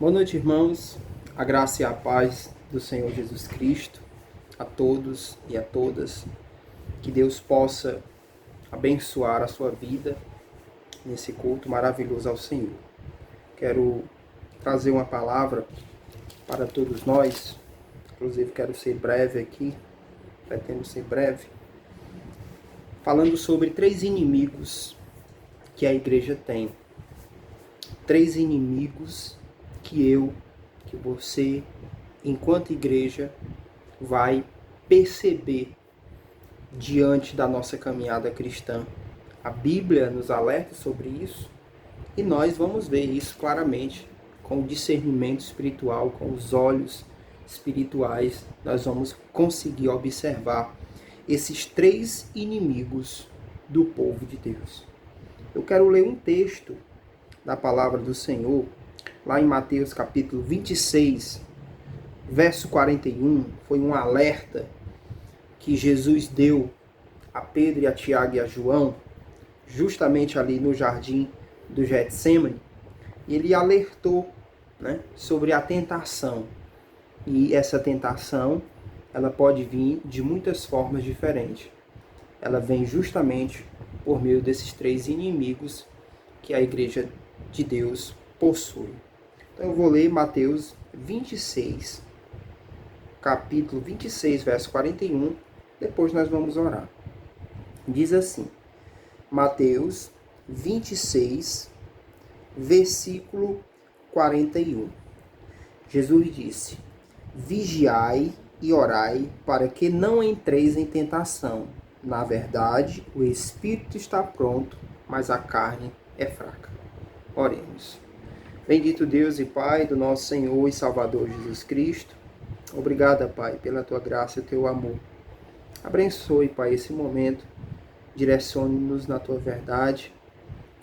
Boa noite, irmãos. A graça e a paz do Senhor Jesus Cristo a todos e a todas. Que Deus possa abençoar a sua vida nesse culto maravilhoso ao Senhor. Quero trazer uma palavra para todos nós. Inclusive, quero ser breve aqui, pretendo ser breve, falando sobre 3 inimigos que a igreja tem. 3 inimigos que você, enquanto igreja, vai perceber diante da nossa caminhada cristã. A Bíblia nos alerta sobre isso e nós vamos ver isso claramente com o discernimento espiritual, com os olhos espirituais. Nós vamos conseguir observar esses 3 inimigos do povo de Deus. Eu quero ler um texto da palavra do Senhor, lá em Mateus capítulo 26, verso 41, foi um alerta que Jesus deu a Pedro, e a Tiago e a João, justamente ali no jardim do Getsêmani. Ele alertou, sobre a tentação. E essa tentação, ela pode vir de muitas formas diferentes. Ela vem justamente por meio desses 3 inimigos que a igreja de Deus possui. Então eu vou ler Mateus 26, capítulo 26, verso 41, depois nós vamos orar. Diz assim, Mateus 26, versículo 41. Jesus disse, vigiai e orai para que não entreis em tentação. Na verdade, o espírito está pronto, mas a carne é fraca. Oremos. Bendito Deus e Pai do nosso Senhor e Salvador Jesus Cristo. Obrigado, Pai, pela Tua graça e Teu amor. Abençoe, Pai, esse momento. Direcione-nos na Tua verdade.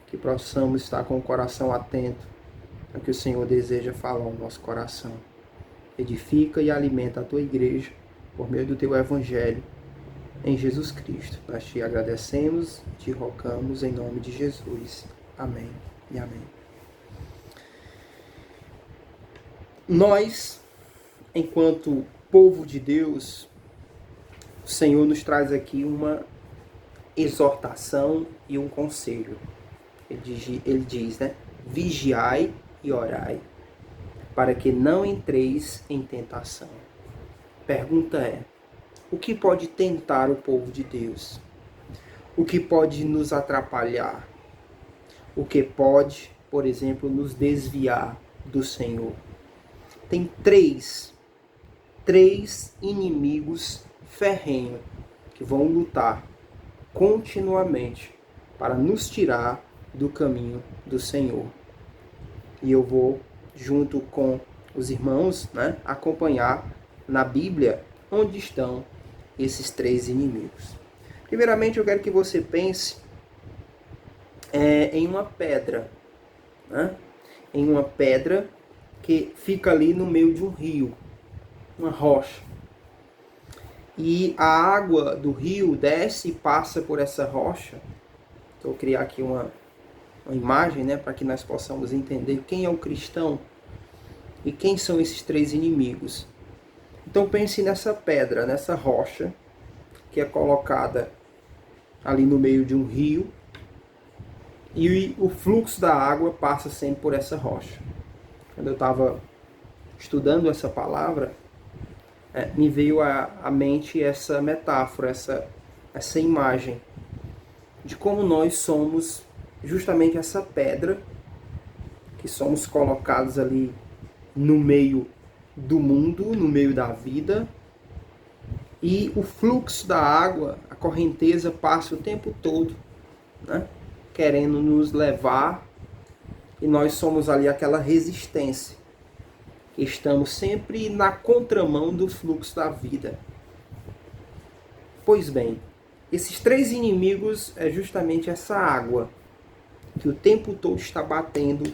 Que possamos estar com o coração atento ao que o Senhor deseja falar ao nosso coração. Edifica e alimenta a Tua igreja por meio do Teu Evangelho. Em Jesus Cristo. Nós Te agradecemos e Te rogamos em nome de Jesus. Amém e amém. Nós, enquanto povo de Deus, o Senhor nos traz aqui uma exortação e um conselho. Ele diz, vigiai e orai, para que não entreis em tentação. Pergunta é, o que pode tentar o povo de Deus? O que pode nos atrapalhar? O que pode, por exemplo, nos desviar do Senhor? Tem três inimigos ferrenhos que vão lutar continuamente para nos tirar do caminho do Senhor. E eu vou, junto com os irmãos, acompanhar na Bíblia onde estão esses 3 inimigos. Primeiramente, eu quero que você pense em uma pedra, em uma pedra que fica ali no meio de um rio, uma rocha. E a água do rio desce e passa por essa rocha. Vou criar aqui uma imagem, para que nós possamos entender quem é o cristão e quem são esses 3 inimigos. Então pense nessa pedra, nessa rocha, que é colocada ali no meio de um rio, e o fluxo da água passa sempre por essa rocha. Quando eu estava estudando essa palavra, me veio à mente essa metáfora, essa imagem de como nós somos justamente essa pedra, que somos colocados ali no meio do mundo, no meio da vida, e o fluxo da água, a correnteza passa o tempo todo, querendo nos levar, e nós somos ali aquela resistência. Estamos sempre na contramão do fluxo da vida. Pois bem, esses 3 inimigos é justamente essa água que o tempo todo está batendo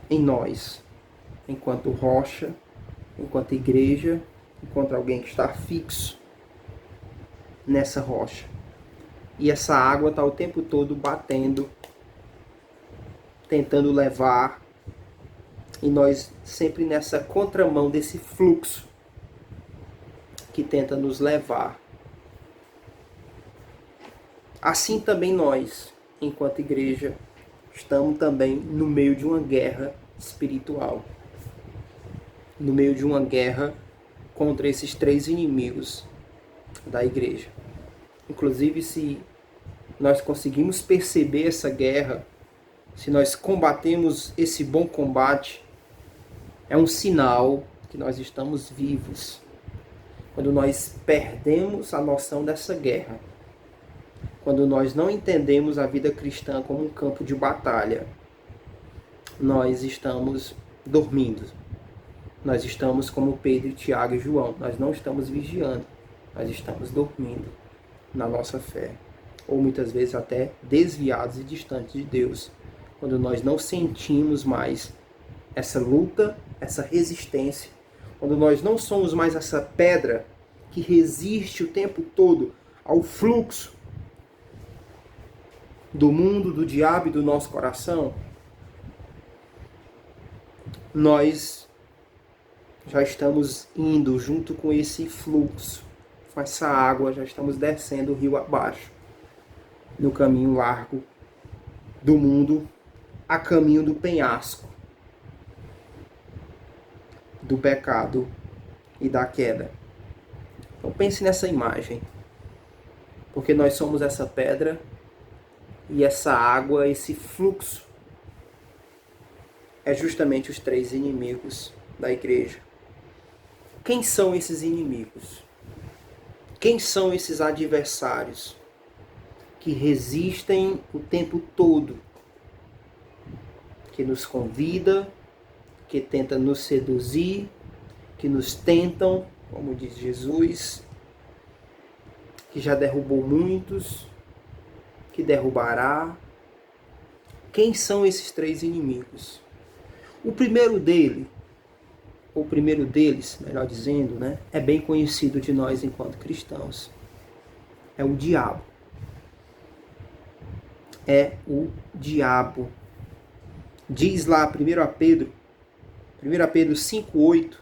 em nós, enquanto rocha, enquanto igreja, enquanto alguém que está fixo nessa rocha. E essa água está o tempo todo batendo tentando levar, e nós sempre nessa contramão desse fluxo que tenta nos levar. Assim também nós, enquanto igreja, estamos também no meio de uma guerra espiritual. No meio de uma guerra contra esses três inimigos da igreja. Inclusive, se nós conseguimos perceber essa guerra, se nós combatemos esse bom combate, é um sinal que nós estamos vivos. Quando nós perdemos a noção dessa guerra, quando nós não entendemos a vida cristã como um campo de batalha, nós estamos dormindo. Nós estamos como Pedro, Tiago e João. Nós não estamos vigiando, nós estamos dormindo na nossa fé. Ou muitas vezes até desviados e distantes de Deus, quando nós não sentimos mais essa luta, essa resistência, quando nós não somos mais essa pedra que resiste o tempo todo ao fluxo do mundo, do diabo e do nosso coração, nós já estamos indo junto com esse fluxo, com essa água, já estamos descendo o rio abaixo, no caminho largo do mundo, a caminho do penhasco, do pecado e da queda. Então pense nessa imagem, porque nós somos essa pedra e essa água, esse fluxo, é justamente os três inimigos da igreja. Quem são esses inimigos? Quem são esses adversários que resistem o tempo todo, que nos convida, que tenta nos seduzir, que nos tentam, como diz Jesus, que já derrubou muitos, que derrubará? Quem são esses três inimigos? O primeiro deles, melhor dizendo, né, é bem conhecido de nós enquanto cristãos. É o diabo. É o diabo. Diz lá 1 Pedro 5,8,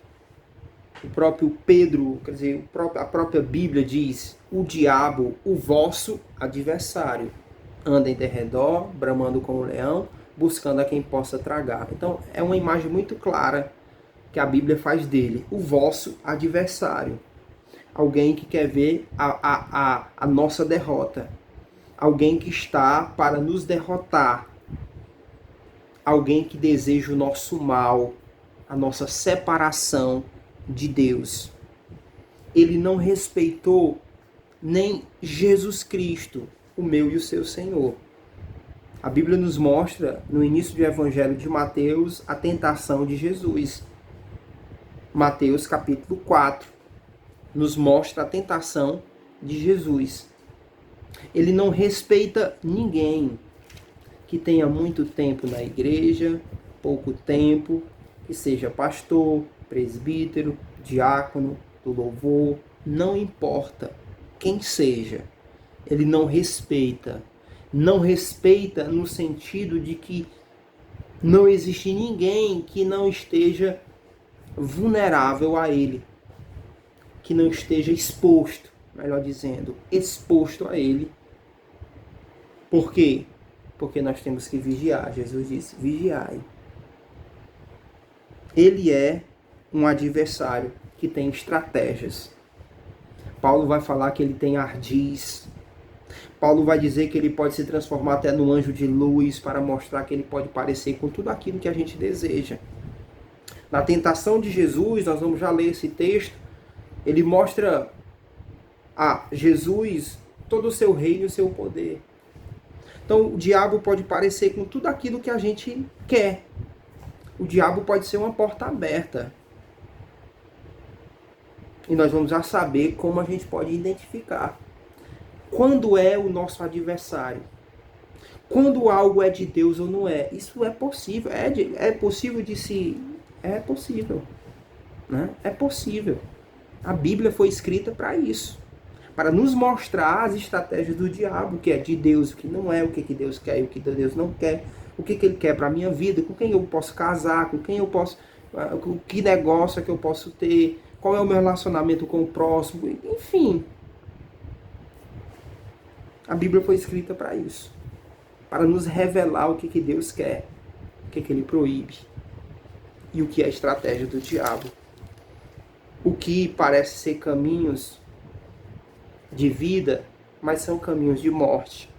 o próprio Pedro, quer dizer, a própria Bíblia diz: o diabo, o vosso adversário, anda em derredor, bramando como um leão, buscando a quem possa tragar. Então, é uma imagem muito clara que a Bíblia faz dele, o vosso adversário. Alguém que quer ver a nossa derrota. Alguém que está para nos derrotar. Alguém que deseja o nosso mal, a nossa separação de Deus. Ele não respeitou nem Jesus Cristo, o meu e o seu Senhor. A Bíblia nos mostra, no início do Evangelho de Mateus, a tentação de Jesus. Mateus capítulo 4 nos mostra a tentação de Jesus. Ele não respeita ninguém que tenha muito tempo na igreja, pouco tempo, que seja pastor, presbítero, diácono, do louvor, não importa quem seja, ele não respeita. Não respeita no sentido de que não existe ninguém que não esteja vulnerável a ele, que não esteja exposto, melhor dizendo, exposto a ele. Por quê? Porque nós temos que vigiar. Jesus disse: vigiai. Ele é um adversário que tem estratégias. Paulo vai falar que ele tem ardis. Paulo vai dizer que ele pode se transformar até no anjo de luz para mostrar que ele pode parecer com tudo aquilo que a gente deseja. Na tentação de Jesus, nós vamos já ler esse texto, ele mostra a Jesus todo o seu reino e o seu poder. Então o diabo pode parecer com tudo aquilo que a gente quer. O diabo pode ser uma porta aberta. E nós vamos já saber como a gente pode identificar. Quando é o nosso adversário? Quando algo é de Deus ou não é? Isso é possível. É possível de se... É possível. Né? É possível. A Bíblia foi escrita para isso. Para nos mostrar as estratégias do diabo, o que é de Deus, o que não é, o que Deus quer e o que Deus não quer, o que Ele quer para a minha vida, com quem eu posso casar, com quem eu posso, que negócio é que eu posso ter, qual é o meu relacionamento com o próximo, enfim. A Bíblia foi escrita para isso, para nos revelar o que Deus quer, o que Ele proíbe e o que é a estratégia do diabo. O que parece ser caminhos de vida, mas são caminhos de morte.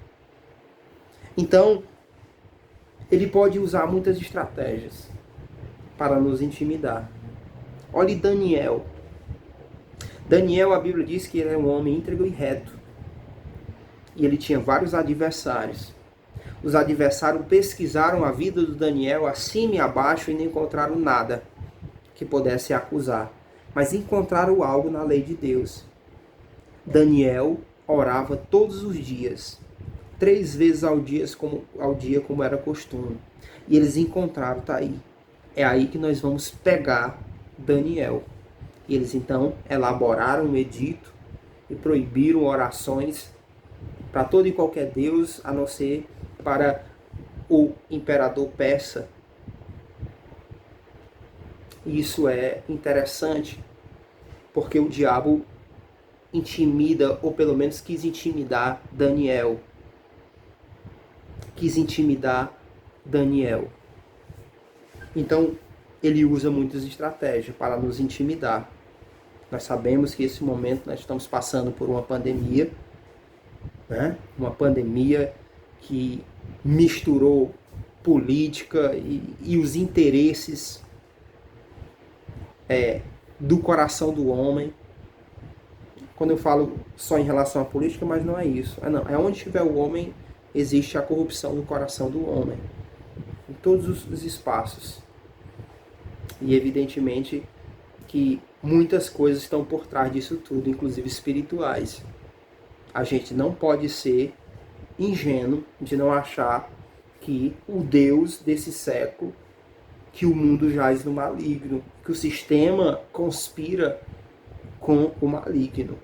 Então, ele pode usar muitas estratégias para nos intimidar. Olhe Daniel. Daniel, a Bíblia diz que ele é um homem íntegro e reto. E ele tinha vários adversários. Os adversários pesquisaram a vida do Daniel acima e abaixo e não encontraram nada que pudesse acusar. Mas encontraram algo na lei de Deus. Daniel orava todos os dias, 3 vezes ao dia como era costume. E eles encontraram, tá aí. É aí que nós vamos pegar Daniel. E eles então elaboraram um edito e proibiram orações para todo e qualquer deus, a não ser para o imperador persa. Isso é interessante, porque o diabo intimida, ou pelo menos quis intimidar Daniel. Então, ele usa muitas estratégias para nos intimidar. Nós sabemos que nesse momento nós estamos passando por uma pandemia, né? Uma pandemia que misturou política e os interesses do coração do homem. Quando eu falo só em relação à política, mas não é isso. É onde estiver o homem, existe a corrupção do coração do homem. Em todos os espaços. E evidentemente que muitas coisas estão por trás disso tudo, inclusive espirituais. A gente não pode ser ingênuo de não achar que o Deus desse século, que o mundo jaz no maligno, que o sistema conspira com o maligno.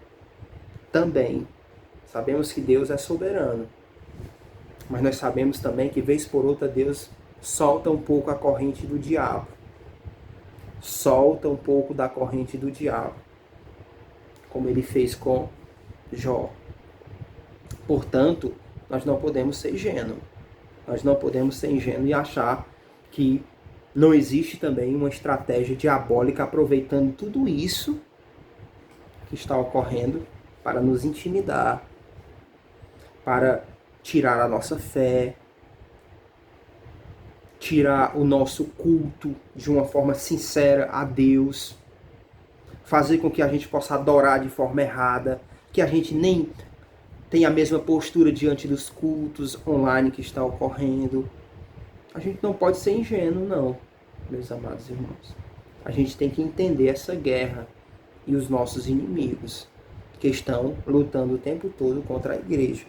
Também sabemos que Deus é soberano, mas nós sabemos também que vez por outra Deus solta um pouco a corrente do diabo. Solta um pouco da corrente do diabo, como ele fez com Jó. Portanto, nós não podemos ser ingênuos. Nós não podemos ser ingênuos e achar que não existe também uma estratégia diabólica aproveitando tudo isso que está ocorrendo para nos intimidar, para tirar a nossa fé, tirar o nosso culto de uma forma sincera a Deus, fazer com que a gente possa adorar de forma errada, que a gente nem tenha a mesma postura diante dos cultos online que está ocorrendo. A gente não pode ser ingênuo, não, meus amados irmãos. A gente tem que entender essa guerra e os nossos inimigos que estão lutando o tempo todo contra a igreja.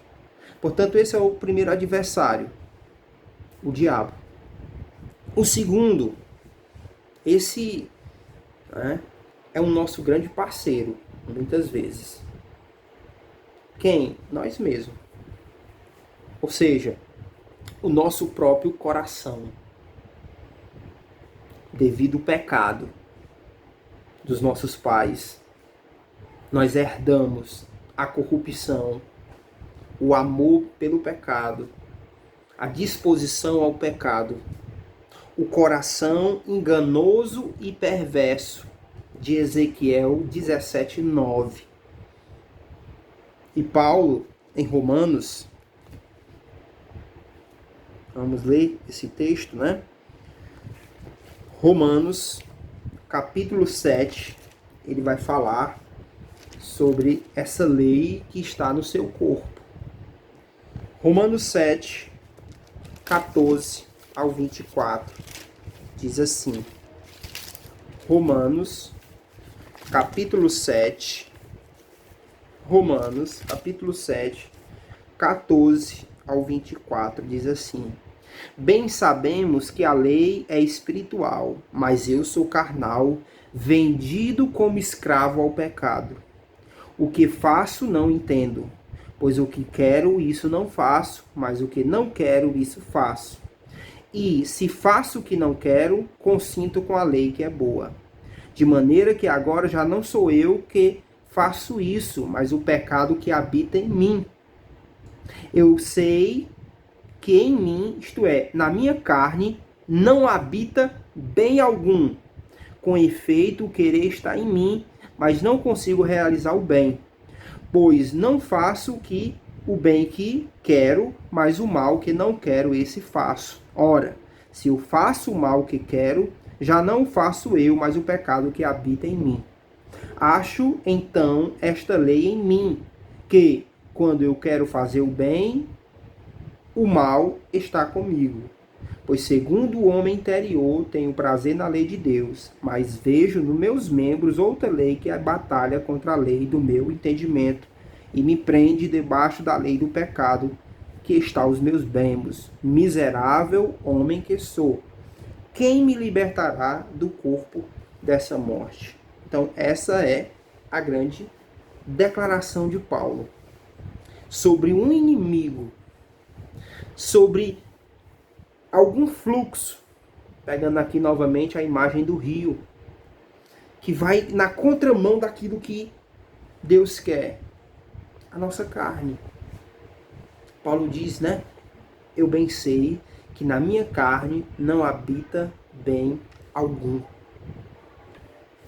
Portanto, esse é o primeiro adversário, o diabo. O segundo, esse é o nosso grande parceiro, muitas vezes. Quem? Nós mesmos. Ou seja, o nosso próprio coração. Devido ao pecado dos nossos pais, nós herdamos a corrupção, o amor pelo pecado, a disposição ao pecado, o coração enganoso e perverso, de Ezequiel 17:9. E Paulo, em Romanos, vamos ler esse texto, né? Romanos, capítulo 7, ele vai falar sobre essa lei que está no seu corpo. Romanos 7, 14 ao 24, diz assim. Romanos, capítulo 7, 14 ao 24, diz assim. Bem sabemos que a lei é espiritual, mas eu sou carnal, vendido como escravo ao pecado. O que faço não entendo, pois o que quero, isso não faço, mas o que não quero, isso faço. E, se faço o que não quero, consinto com a lei que é boa. De maneira que agora já não sou eu que faço isso, mas o pecado que habita em mim. Eu sei que em mim, isto é, na minha carne, não habita bem algum. Com efeito, o querer está em mim, mas não consigo realizar o bem. Pois não faço o bem que quero, mas o mal que não quero, esse faço. Ora, se eu faço o mal que quero, já não faço eu, mas o pecado que habita em mim. Acho, então, esta lei em mim, que, quando eu quero fazer o bem, o mal está comigo. Pois segundo o homem interior, tenho prazer na lei de Deus, mas vejo nos meus membros outra lei que é batalha contra a lei do meu entendimento e me prende debaixo da lei do pecado que está aos meus membros. Miserável homem que sou, quem me libertará do corpo dessa morte? Então, essa é a grande declaração de Paulo sobre um inimigo, sobre algum fluxo, pegando aqui novamente a imagem do rio, que vai na contramão daquilo que Deus quer, a nossa carne. Paulo diz, né? Eu bem sei que na minha carne não habita bem algum.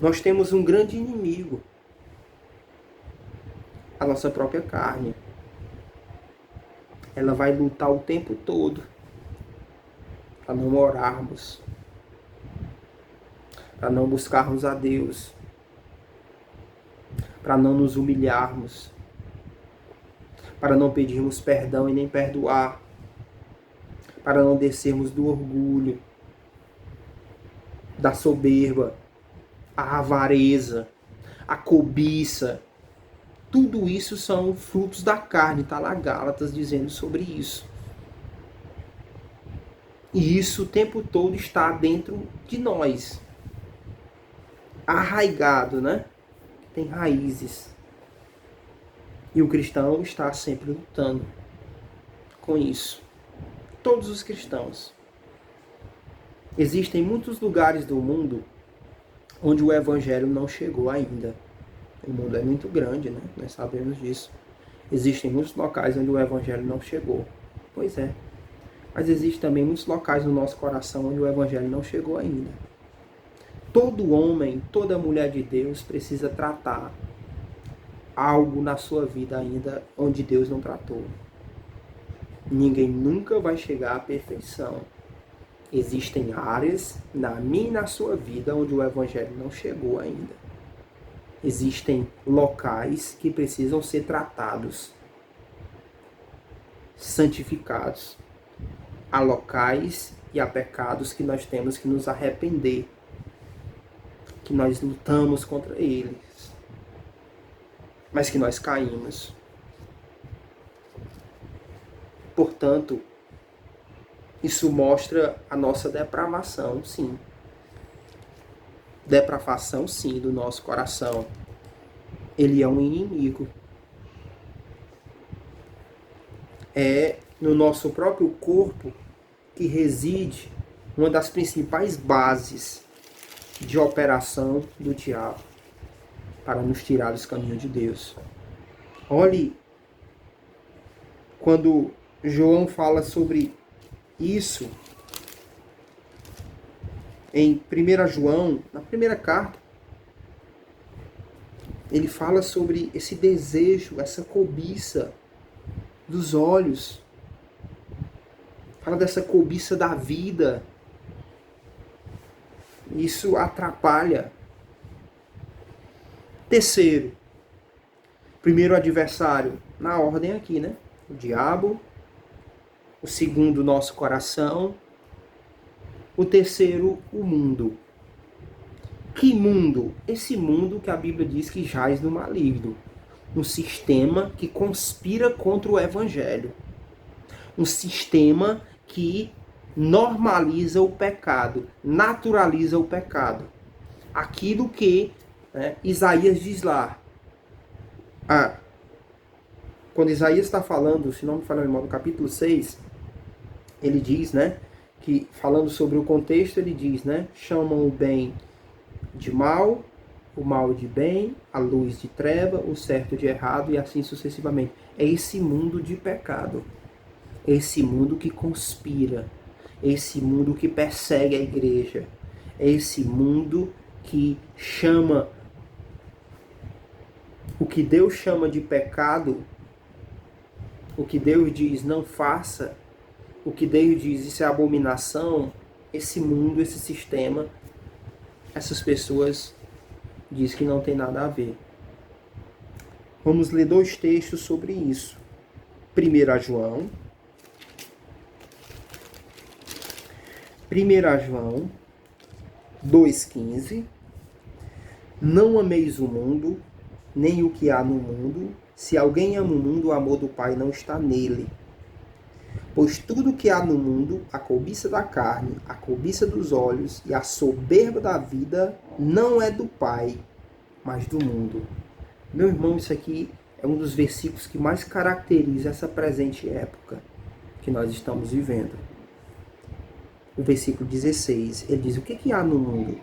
Nós temos um grande inimigo, a nossa própria carne. Ela vai lutar o tempo todo para não orarmos, para não buscarmos a Deus, para não nos humilharmos, para não pedirmos perdão e nem perdoar, para não descermos do orgulho, da soberba, a avareza, a cobiça. Tudo isso são frutos da carne, está lá Gálatas dizendo sobre isso. E isso o tempo todo está dentro de nós, arraigado, né? Tem raízes. E o cristão está sempre lutando com isso. Todos os cristãos. Existem muitos lugares do mundo onde o evangelho não chegou ainda. O mundo é muito grande, né? Nós sabemos disso. Existem muitos locais onde o evangelho não chegou. Pois é. Mas existem também muitos locais no nosso coração onde o evangelho não chegou ainda. Todo homem, toda mulher de Deus precisa tratar algo na sua vida ainda onde Deus não tratou. Ninguém nunca vai chegar à perfeição. Existem áreas na minha e na sua vida onde o evangelho não chegou ainda. Existem locais que precisam ser tratados, santificados. Há locais e há pecados que nós temos que nos arrepender, que nós lutamos contra eles, mas que nós caímos. Portanto, isso mostra a nossa depravação, sim. Depravação, sim, do nosso coração. Ele é um inimigo. É no nosso próprio corpo que reside uma das principais bases de operação do diabo para nos tirar dos caminhos de Deus. Olhe, quando João fala sobre isso, em 1 João, na primeira carta, ele fala sobre esse desejo, essa cobiça dos olhos. Fala dessa cobiça da vida. Isso atrapalha. Terceiro, primeiro adversário, na ordem aqui, né? O diabo. O segundo, nosso coração. O terceiro, o mundo. Que mundo? Esse mundo que a Bíblia diz que jaz no maligno. Um sistema que conspira contra o evangelho. Um sistema que normaliza o pecado, naturaliza o pecado. Aquilo que Isaías diz lá. Quando Isaías está falando, se não me falha a memória, no capítulo 6, ele diz, né, que, falando sobre o contexto, ele diz, né? Chamam o bem de mal, o mal de bem, a luz de treva, o certo de errado e assim sucessivamente. É esse mundo de pecado, esse mundo que conspira, esse mundo que persegue a igreja, é esse mundo que chama o que Deus chama de pecado, o que Deus diz não faça, o que Deus diz isso é abominação, esse mundo, esse sistema, essas pessoas diz que não tem nada a ver. Vamos ler 2 textos sobre isso. 1 João. 1 João 2,15. Não ameis o mundo, nem o que há no mundo. Se alguém ama o mundo, o amor do Pai não está nele. Pois tudo que há no mundo, a cobiça da carne, a cobiça dos olhos e a soberba da vida, não é do Pai, mas do mundo. Meu irmão, isso aqui é um dos versículos que mais caracteriza essa presente época que nós estamos vivendo. O versículo 16, ele diz, o que há no mundo?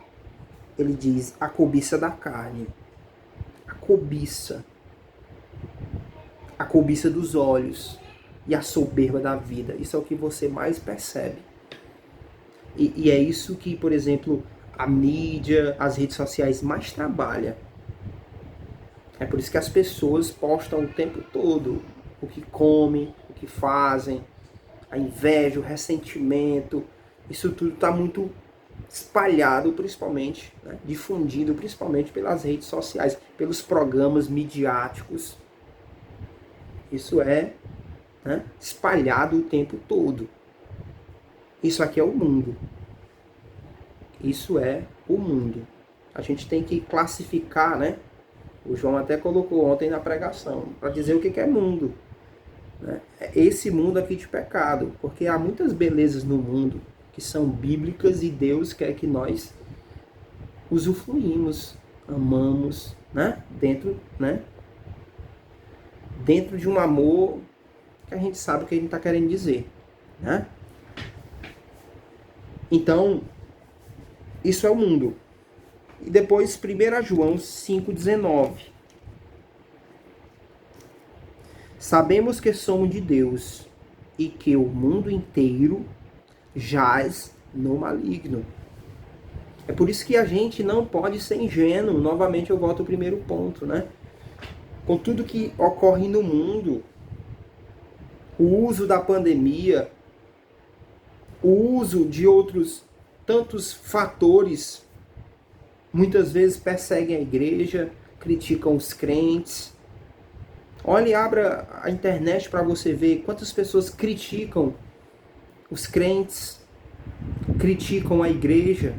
Ele diz, a cobiça da carne, a cobiça dos olhos e a soberba da vida. Isso é o que você mais percebe. E é isso que, por exemplo, a mídia, as redes sociais mais trabalha. É por isso que as pessoas postam o tempo todo o que comem, o que fazem, a inveja, o ressentimento. Isso tudo está muito espalhado, principalmente, né, difundido principalmente pelas redes sociais, pelos programas midiáticos. Isso é, né, espalhado o tempo todo. Isso aqui é o mundo. Isso é o mundo. A gente tem que classificar, né? O João até colocou ontem na pregação, para dizer o que é mundo. Né? Esse mundo aqui de pecado, porque há muitas belezas no mundo que são bíblicas e Deus quer que nós usufruímos, amamos, né? Dentro de um amor que a gente sabe o que a gente está querendo dizer. Né? Então, isso é o mundo. E depois 1 João 5,19. Sabemos que somos de Deus e que o mundo inteiro jaz no maligno. É por isso que a gente não pode ser ingênuo. Novamente eu volto ao primeiro ponto, né? Com tudo que ocorre no mundo, o uso da pandemia, o uso de outros tantos fatores, muitas vezes perseguem a igreja, criticam os crentes. Olhe, abra a internet para você ver quantas pessoas criticam os crentes, criticam a igreja.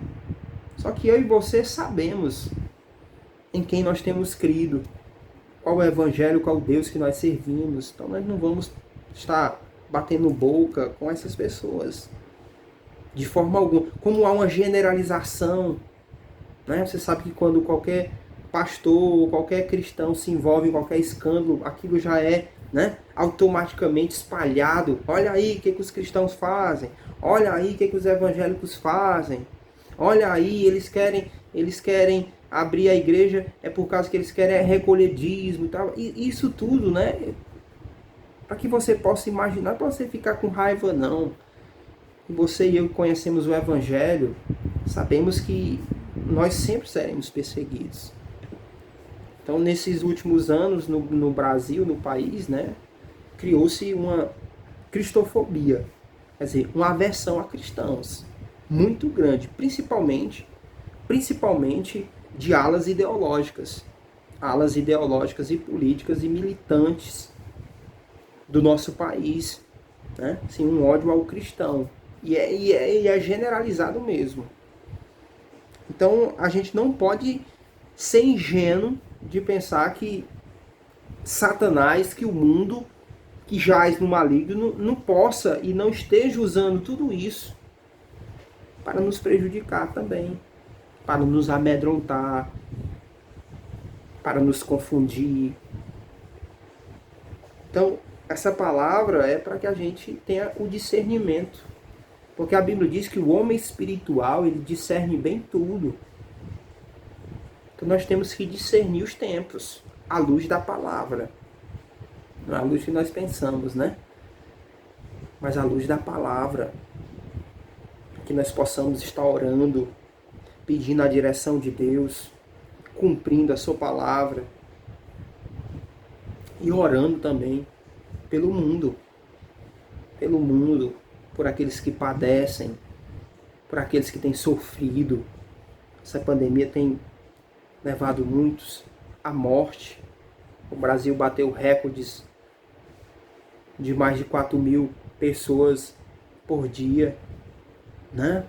Só que eu e você sabemos em quem nós temos crido, qual o evangelho, qual o Deus que nós servimos. Então nós não vamos estar batendo boca com essas pessoas de forma alguma. Como há uma generalização, né? Você sabe que quando qualquer pastor ou qualquer cristão se envolve em qualquer escândalo, aquilo já é, né, automaticamente espalhado. Olha aí o que os cristãos fazem. Olha aí o que os evangélicos fazem. Olha aí, eles querem abrir a igreja, é por causa que eles querem recolher dízimo e tal. E isso tudo, né, para que você possa imaginar, para você ficar com raiva, não. Você e eu que conhecemos o evangelho, sabemos que nós sempre seremos perseguidos. Então, nesses últimos anos, no Brasil, no país, né, criou-se uma cristofobia, quer dizer, uma aversão a cristãos muito grande, principalmente de alas ideológicas e políticas e militantes do nosso país, né? Assim, um ódio ao cristão, e é generalizado mesmo. Então, a gente não pode ser ingênuo de pensar que Satanás, que o mundo que jaz no maligno, não possa e não esteja usando tudo isso para nos prejudicar também, para nos amedrontar, para nos confundir. Então, essa palavra é para que a gente tenha o discernimento, Porque a Bíblia diz que o homem espiritual, ele discerne bem tudo. Então nós temos que discernir os tempos, à luz da palavra. Não é à luz que nós pensamos, né? Mas à luz da palavra. Que nós possamos estar orando, pedindo a direção de Deus, cumprindo a sua palavra. E orando também pelo mundo. Pelo mundo, por aqueles que padecem, por aqueles que têm sofrido. Essa pandemia tem levado muitos à morte. O Brasil bateu recordes de mais de 4.000 pessoas por dia, né?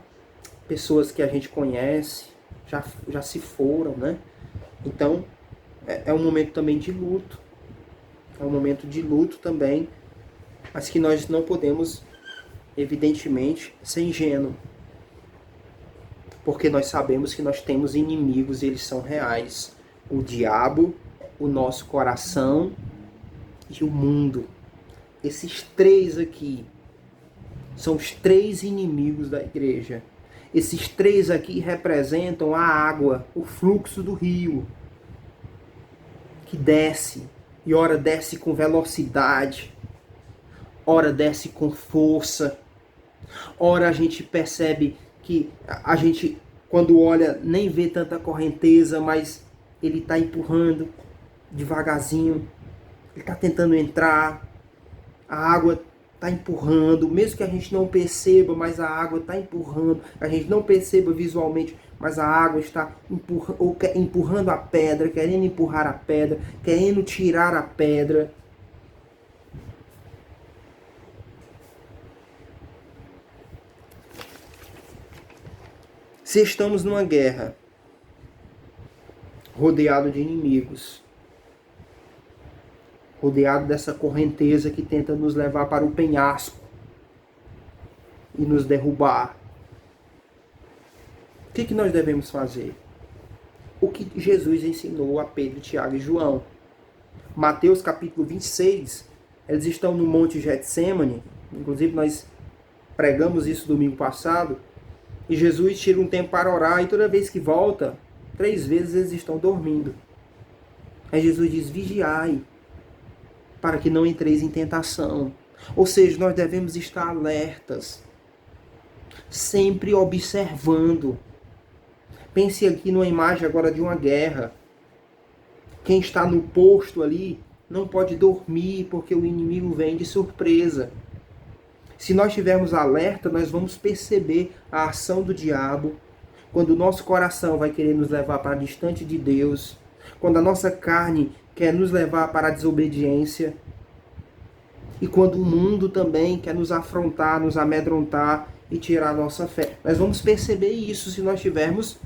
Pessoas que a gente conhece já se foram, né? Então é um momento também de luto. É um momento de luto também, mas que nós não podemos, evidentemente, ser ingênuos. Porque nós sabemos que nós temos inimigos e eles são reais. O diabo, o nosso coração e o mundo. Esses três aqui são os três inimigos da igreja. Esses três aqui representam a água, o fluxo do rio, que desce, e ora desce com velocidade, ora desce com força, ora a gente percebe que a gente, quando olha, nem vê tanta correnteza, mas ele está empurrando devagarzinho, ele está tentando entrar, a água está empurrando, mesmo que a gente não perceba, mas a água está empurrando, a gente não perceba visualmente, mas a água está empurrando a pedra, querendo empurrar a pedra, querendo tirar a pedra. Se estamos numa guerra, rodeado de inimigos, rodeado dessa correnteza que tenta nos levar para o penhasco e nos derrubar, o que nós devemos fazer? O que Jesus ensinou a Pedro, Tiago e João. Mateus capítulo 26, eles estão no Monte Getsêmani, inclusive nós pregamos isso domingo passado, e Jesus tira um tempo para orar, e toda vez que volta, 3 vezes eles estão dormindo. Aí Jesus diz, vigiai, para que não entreis em tentação. Ou seja, nós devemos estar alertas, sempre observando. Pense aqui numa imagem agora de uma guerra. Quem está no posto ali não pode dormir, porque o inimigo vem de surpresa. Se nós estivermos alerta, nós vamos perceber a ação do diabo, quando o nosso coração vai querer nos levar para distante de Deus, quando a nossa carne quer nos levar para a desobediência, e quando o mundo também quer nos afrontar, nos amedrontar e tirar a nossa fé. Nós vamos perceber isso se nós estivermos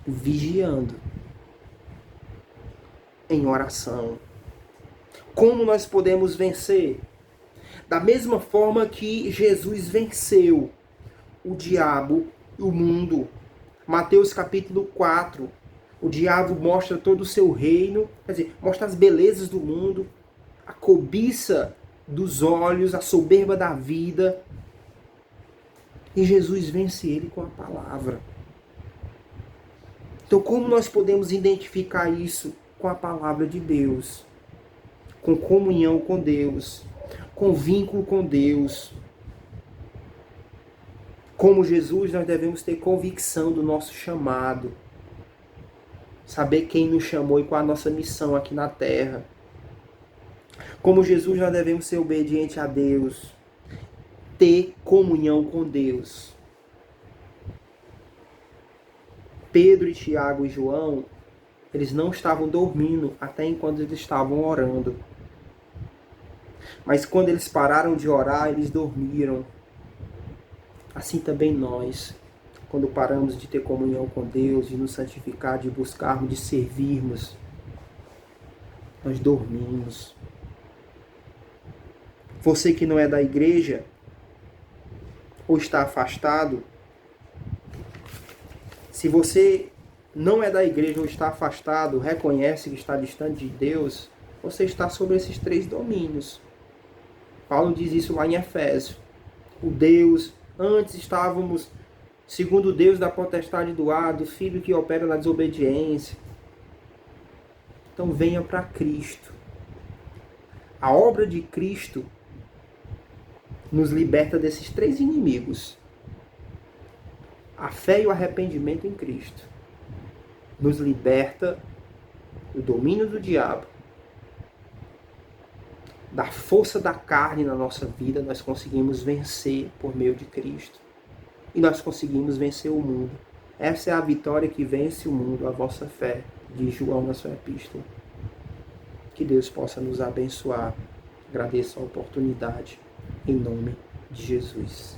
vigiando, em oração. Como nós podemos vencer? Da mesma forma que Jesus venceu o diabo e o mundo. Mateus capítulo 4. O diabo mostra todo o seu reino, quer dizer, mostra as belezas do mundo, a cobiça dos olhos, a soberba da vida. E Jesus vence ele com a palavra. Então, como nós podemos identificar isso? Com a palavra de Deus, com comunhão com Deus, com vínculo com Deus. Como Jesus, nós devemos ter convicção do nosso chamado, saber quem nos chamou e qual a nossa missão aqui na terra. Como Jesus, nós devemos ser obedientes a Deus, ter comunhão com Deus. Pedro, Tiago e João, eles não estavam dormindo até enquanto eles estavam orando. Mas quando eles pararam de orar, eles dormiram. Assim também nós, quando paramos de ter comunhão com Deus, de nos santificar, de buscarmos, de servirmos, nós dormimos. Você que não é da igreja, ou está afastado, se você não é da igreja ou está afastado, reconhece que está distante de Deus, você está sobre esses 3 domínios. Paulo diz isso lá em Efésios. O Deus Antes estávamos segundo Deus da potestade do ar, do filho que opera na desobediência. Então venha para Cristo. A obra de Cristo nos liberta desses 3 inimigos. A fé e o arrependimento em Cristo nos liberta do domínio do diabo, da força da carne na nossa vida. Nós conseguimos vencer por meio de Cristo. E nós conseguimos vencer o mundo. Essa é a vitória que vence o mundo, a vossa fé, diz João na sua epístola. Que Deus possa nos abençoar. Agradeço a oportunidade, em nome de Jesus.